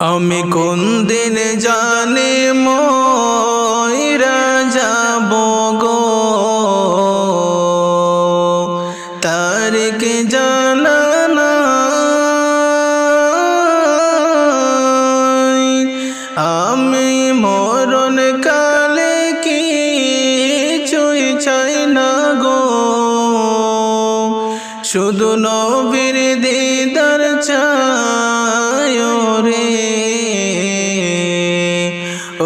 আমি কোন দিন জানি মইরা যাব গো, তারিখ জানা নাই। আমি মরণ কালে কিছুই চাই না গো, শুধু নবীর দিদার চাই রে।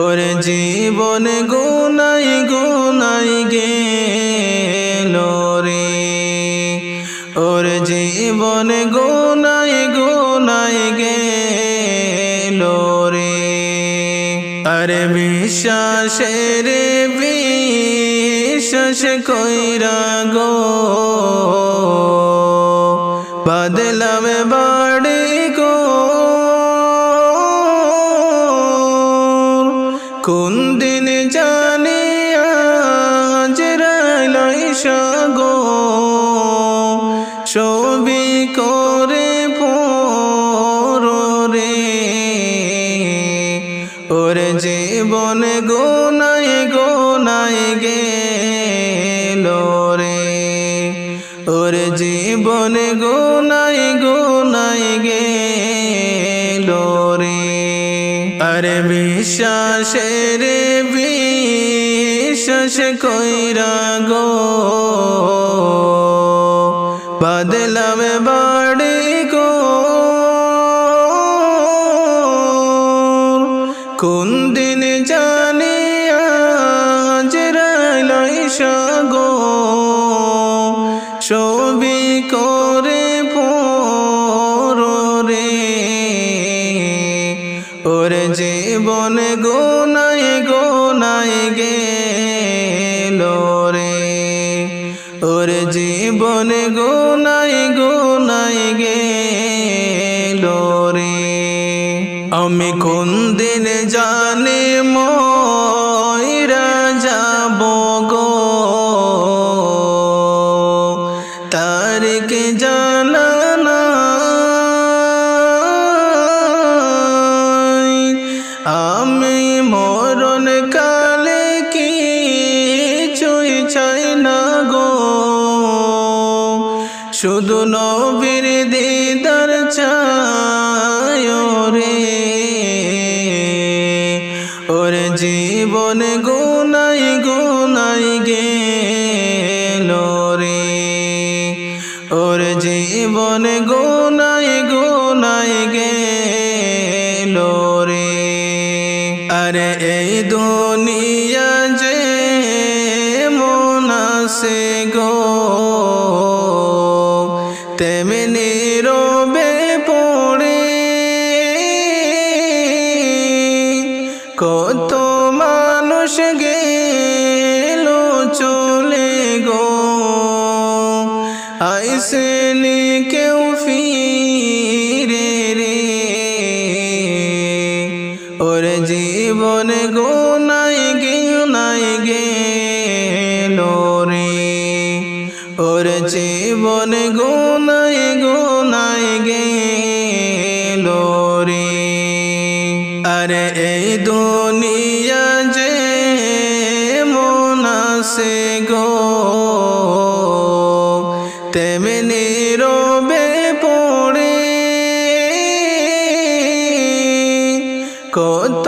ওর জীবন গুনাই গুনাই গেল রে, ওর জীবন গুনাই গুনাই গেল রে। আরে বিশ্বাসের বিশ্বাস কইরা গো, বাদলাম বাড়ি গো। কোন দিন জানি আজরাইল আইসা গো, ছবি করে পরে। ওর জীবন গুনাই গুনাই গেল রে, ওর জীবন গুনাই গুনাই গেল রে। আরে বিশ্বাসের বিশ্বাস কইরা গো, বাদলাম বাড়ি গো। কোন দিন জানি আজরাইল আইসা গো, ছবি করে পরে। ওর জীবন গুনাই গুনাই গেল রে, ওর জীবন গুনাই গুনাই গেল রে। আমি কোন দিন জানি মইরা যাব গো, তারিখ জানা নাই। আমি মরণ কালে কিছুই চাই না গো, শুধু নবীর দিদার চাই রে। ওর জীবন গুনাই গুনাই গেল রে, ওর জীবন গুনাই গুনাই গেল রে। আরে এই দুনিয়া যে মন আছে গো, তেমনি রবে পড়ে। কত মানুষ গেল চলে গো, আইসেনি কেউ ফিরে রে। ওর জীবন গুনাই গুনাই গেল রে, ওর জীবন গুনাই গুনাই গেল রে। আরে এই দুনিয়া যে মন আছে গো, তেমনি রবে পড়ে। কত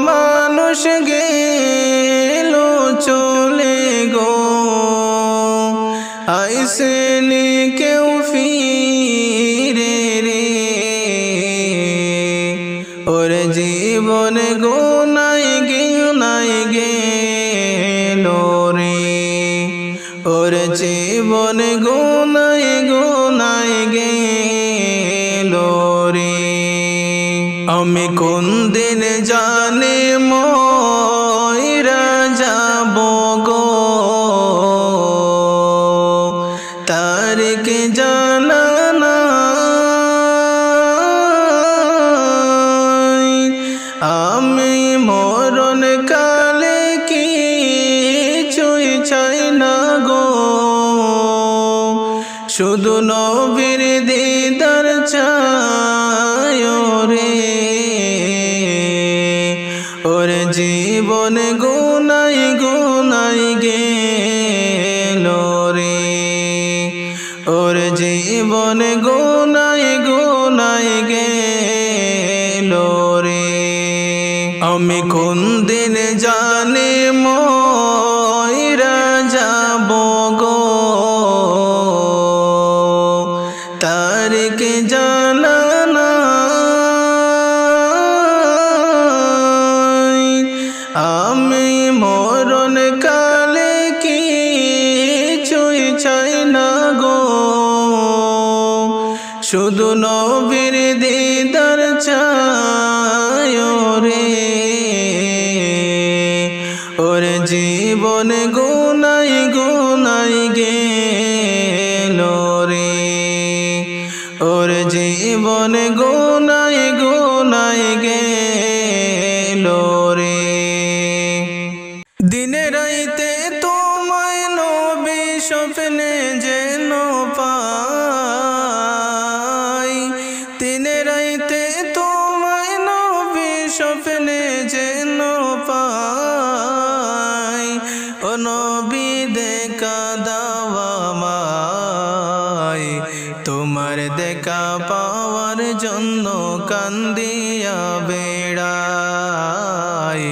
মানুষ গেল চলে গো, আইসেনি কেউ ফিরে রে। ওর জীবন গুনাই গুনাই গেল রে, ওর জীবন গুনাই গুনাই গেল রে। আমি কোন দিন জানি মইরা যাব গো, তারিখ জানা নাই। আমি মরণ কালে কিছুই চাই না গো, শুধু নবীর দিদার চাই রে। জীবন গুনাই গুনাই গেল রে, ওর জীবন গুনাই গুনাই গেল রে। আমি কোন দিন জানি মইরা যাব গো, তার কি জানা নাই। আমি মরণ কালে কিছুই চাই না গো, শুধু নবীর দিদার চাই রে, ওর জীবন গুনাই গুনাই গেল রে, ওর জীবন গুনাই গুনাই গেল রে। দিনে রাইতে তোমায় নবী স্বপ্নে যেন পাই, দিনে রাইতে তোমায় নবী স্বপ্নে যেন পাই। ও নবী দেখা দাওয়া আমায়, তোমার দেখা পাওয়ার জন্য কান্দিয়া বেড়াই,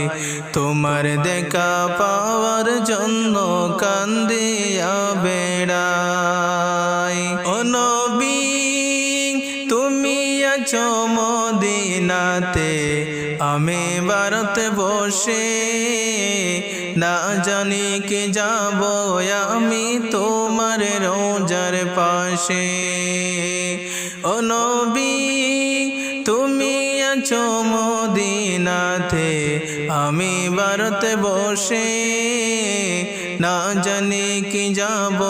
তোমার দেখা পাওয়ার জন্য কান্দিয়া বেড়াই। ও নবী তুমি আছো মদিনাতে, আমি ভারতে বসে, না জানি কি যাব আমি তোমার রোজার পাশে। ও নবী তুমি আছো মদিনাতে, আমি ভারতে বসে, না জানি কি যাব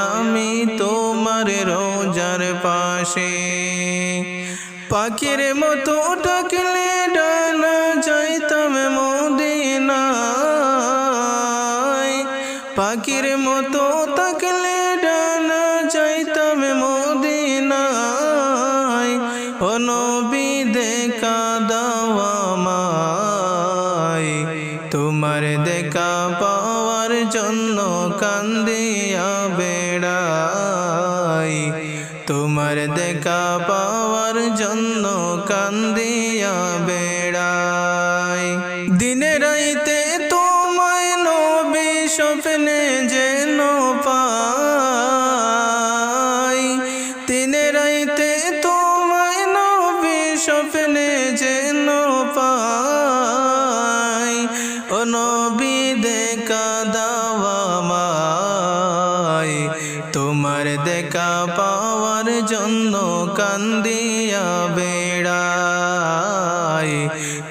আমি তোমার রোজার পাশে। পাখির মতো ডাকলে ডানা যাইতাম মদিনায়, পাখির মতো তাকলে ডানা যাইতাম মদিনায়। ও নবী দেখা দাও আমায়, তোমার দেখা পাওয়ার জন্য কান্দিয়া বেড়াই, তোমার দেখা পাওয়ার জন্য কান্দিয়া বেড়াই। দিনে রাইতে তোমায় নবী স্বপ্নে যেন পাই, দিনে রাইতে তোমায় নবী স্বপ্নে যেন পাই। ও নবী দেখা দাও আমায়, তোমার দেখা পাওয়ার জন্য কান্দিয়া বেড়াই,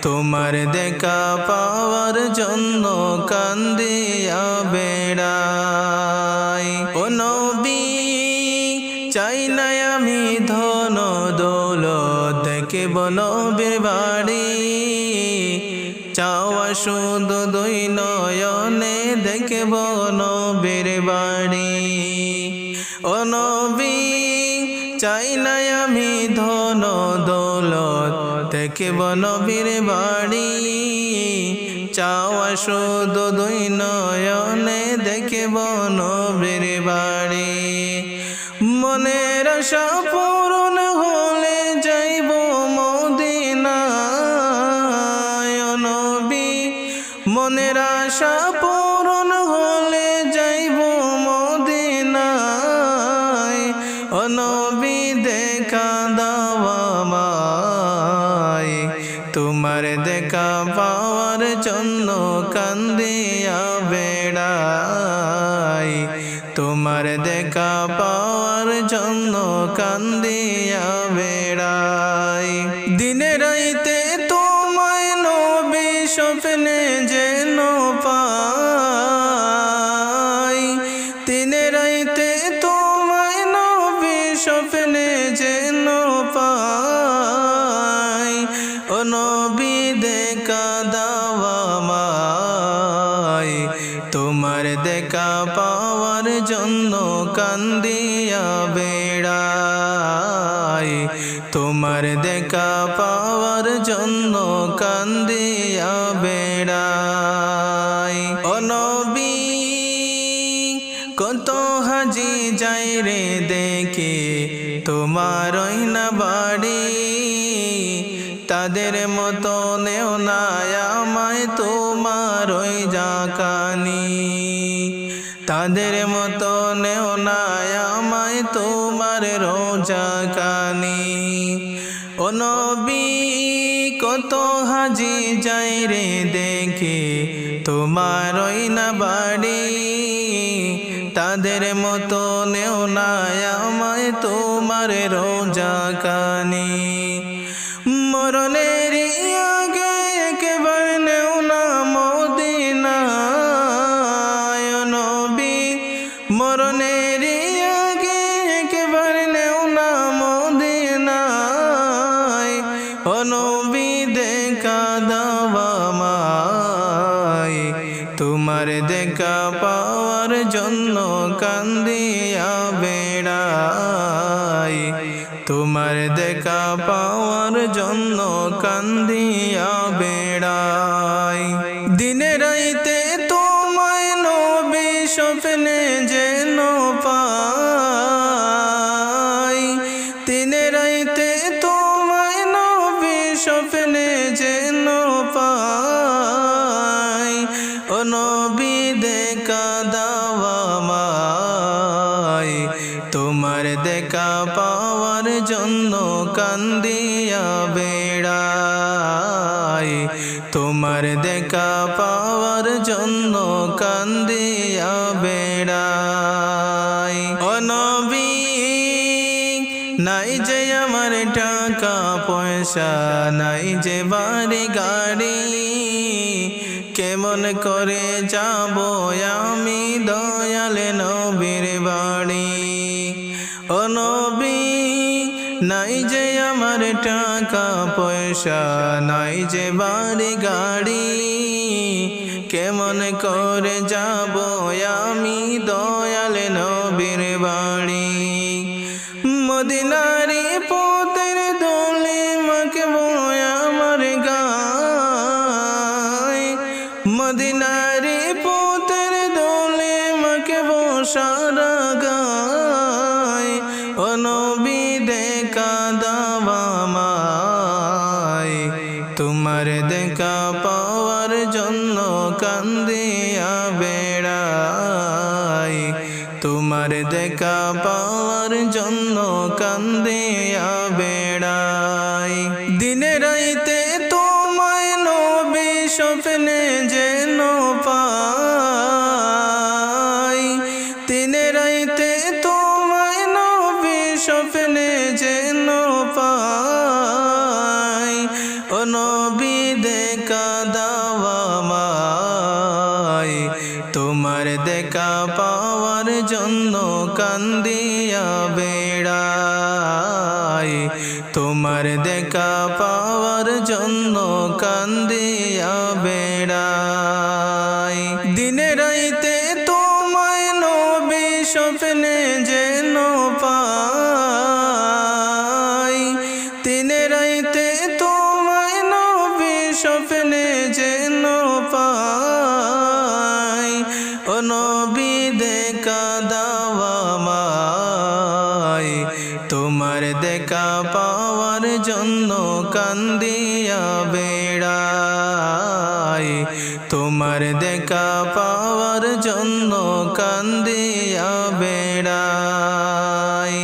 তোমার দেখা পাওয়ার জন্য কান্দিয়া বেড়াই। ও নবী চাই না আমি ধন দৌলত, দেখব নবীর বাড়ি, চাওয়া শুধু দুই নয়নে দেখব নবীর বাড়ি। ও নবী চাই না আমি ধন দৌলত, দেখব নবীর বাড়ি, চাওয়া শুধু দুই নয়নে দেখব নবীর বাড়ি। মনের আশা পূরণ হলে যাইব মদিনায়। ও নবী মনের আশা পূরণ হলে যাইব মদিনায়। ও নবী দেখা দাও আমায়, তোমার দেখা পাওয়ার জন্য কান্দিয়া বেড়াই, তোমার দেখা পাওয়ার জন্য কান্দিয়া বেড়াই। দিনে রাইতে তোমায় নবী স্বপ্নে যেন পাই, দিনে রাইতে তোমায় নবী স্বপ্নে যেন পাই। ও নবী দেখা দাও আমায়, তোমার দেখা পাওয়ার জন্য কান্দিয়া বেড়াই, তোমার দেখা পাওয়ার জন্য কান্দিয়া বেড়াই। রে দেখি তোমারই না বাড়ি তাদের মতো নেও না আমায় তোমারই জাকানি তাদের মতো নেও না আমায় তোমার রোজাকানি ও নবী কত হাজি যাই রে দেখি তোমারই না বাড়ি তাদের মতো নেও না আমায় তোমার রোজাকানি মরণের আগে একবার নেও না মদিনায় ও নবী মরণের আগে একবার নেও না মদিনায় ও নবী দেখা দাও আমায় তোমার দেখা পাওয়ার জন্য কান্দিয়া বেড়াই তোমার দেখা পাওয়ার জন্য কান্দিয়া বেড়াই দিনে রাইতে তোমায় নবী স্বপ্নে যেন পাই দিনে রাইতে তোমায় নবী স্বপ্নে যেন পাই ও নবী দেখা দাও আমায় তোমার দেখা পাওয়ার জন্য কান্দিয়া বেড়াই তোমার দেখা পাওয়ার জন্য কান্দিয়া বেড়াই ও নবী নাই যে আমার টাকা পয়সা নাই যে বাড়ি গাড়ি কেমন করে যাব আমি দয়াল নবীর বাড়ি ও নবী নাই যে আমার টাকা পয়সা নাই যে বাড়ি গাড়ি কেমন করে যাব আমি দয়াল নবীর বাড়ি মদিনারি পথের দোলে মাখবো আমার গায় মদিনারি পথের দোলে মাখবো সারা গায় ও নবী দেখা দাও আমায় তোমার দেখা পাওয়ার জন্য কান্দিয়া বেড়াই তোমার দেখা পাওয়ার জন্য কান্দিয়া বেড়াই দিনে রাইতে তোমায় নবী স্বপ্নে যেন পাই দিনে রাইতে তোমায় নবী স্বপ্নে যেন পাই ও নবী দেখা দাও আমায় তোমার দেখা পাওয়ার জন্য কান্দিয়া বেড়াই তোমার দেখা পাওয়ার জন্য কান্দিয়া বেড়াই দিনে রাইতে তোমায় নবী স্বপ্নে যেন পাই দিনে রাইতে তোমায় নবী স্বপ্নে যেন পাই ও নবী দেখা দাও আমায় তোমার দেখা পাওয়ার জন্য কান্দিয়া বেড়াই তোমার দেখা পাওয়ার জন্য কান্দিয়া বেড়াই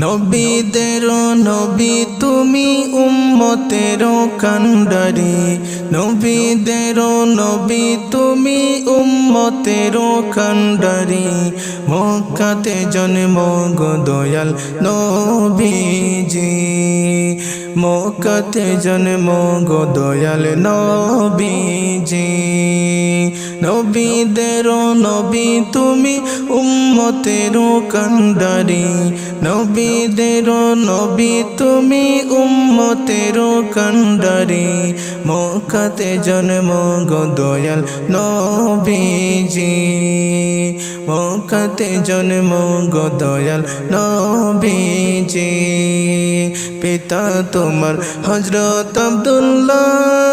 নবীদের নবী তুমি উম্মতের কান্ডারি নবীদের নবী তুমি উম্মতের কান্ডারি মক্কাতে জন্ম গো দয়াল নবীজি মক্কাতে জন্ম গো দয়াল নবীজি নবীদের নবী তুমি উম্মতের কান্ডারি নবীদের নবী তুমি উম্মতের কান্ডারি মক্কাতে জন্ম গো দয়াল নবীজি মক্কাতে জন্ম গো দয়াল নবীজি পিতা তোমার হযরত আব্দুল্লাহ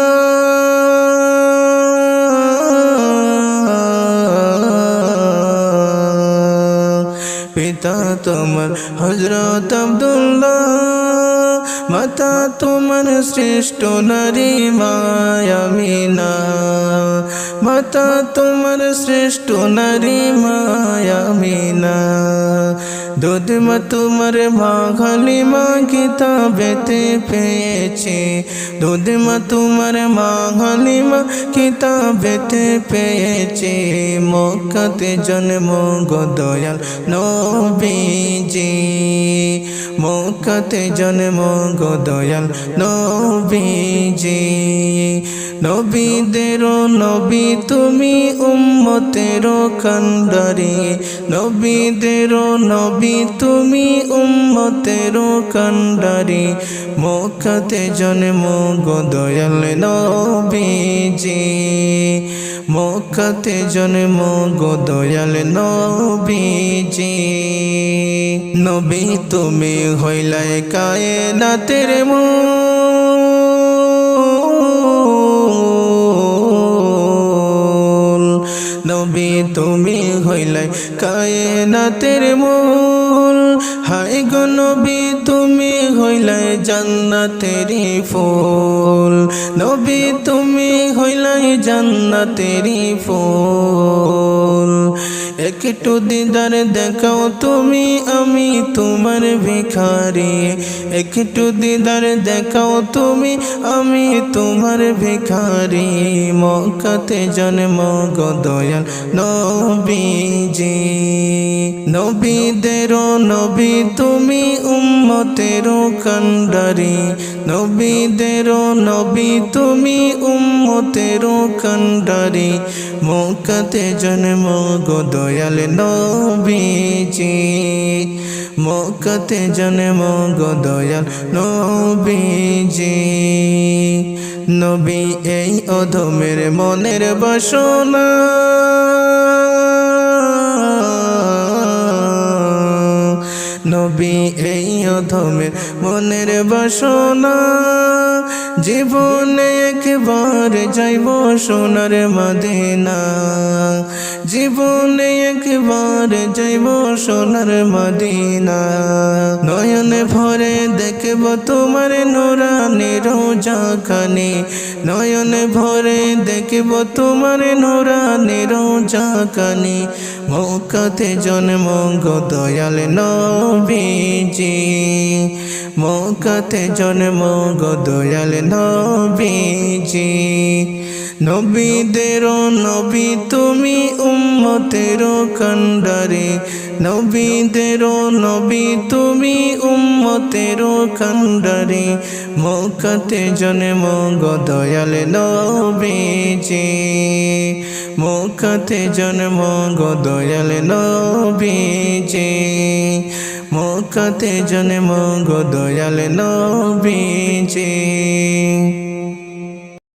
পিতা তোমার হযরত আব্দুল্লাহ, মাতা তোমার শ্রেষ্ঠ নারী মা আমিনা, মাতা তোমার শ্রেষ্ঠ নারী মা আমিনা। দুধ মা তোমার মা হালিমা কিতাবেতে পেয়েছে, দুধ মা তোমার মা হালিমা কিতাবেতে পেয়েছে। মক্কাতে জন্ম গো দয়াল নবীজি, মক্কাতে জন্ম গো দয়াল নবীজি। নবীদের নবী তুমি উম্মতের কান্ডারি, নবীদের নবী তুমি উম্মতের কান্ডারি। মক্কাতে জন্ম গো দয়াল নবীজি, মক্কাতে জন্ম গো দয়াল নবীজি। নবী তুমি হইলাই কায়নাতের মূল, নবী তুমি হইলাই কায়নাতের মূল। হায় গো নবী তুমি হইলাই জান্নাতেরি ফুল, নবী তুমি হইলাই জান্নাতেরি ফুল। একটু দিদার দেখাও তুমি আমি তোমার ভিখারি, একটু দিদার দেখাও তুমি আমি তোমার ভিখারি। মক্কাতে জন্ম গো দয়াল নবীজি, নবীদের নবী তুমি উম্মতের কান্ডারি, নবীদের নবী তুমি উম্মতের কান্ডারি। মক্কাতে জন্ম গো দয়াল নবীজি, মক্কাতে জন্ম গো দয়াল নবীজি। নবী এই অধমের মনের বাসনা, নবী এই অধমের মনের বাসনা। জীবনে একবার যাইব সোনার মদিনা, জীবনে একবার যাইব সোনার মদিনা। নয়নে ভরে দেখব তোমার নুরানি রোজাখানি, নয়নে ভরে দেখব তোমার নুরানি রোজাখানি। মক্কাতে জন্ম গো দয়াল নবীজি, মক্কাতে জন্ম গো দয়াল নবীজি। নবীদের নবী তুমি উম্মতের কান্ডারি, নবীদের নবী তুমি উম্মতের কান্ডারি। মক্কাতে জন্ম গো দয়াল নবীজি, মক্কাতে জন্ম গো দয়াল নবীজি, মক্কাতে জন্ম গো দয়াল নবীজি।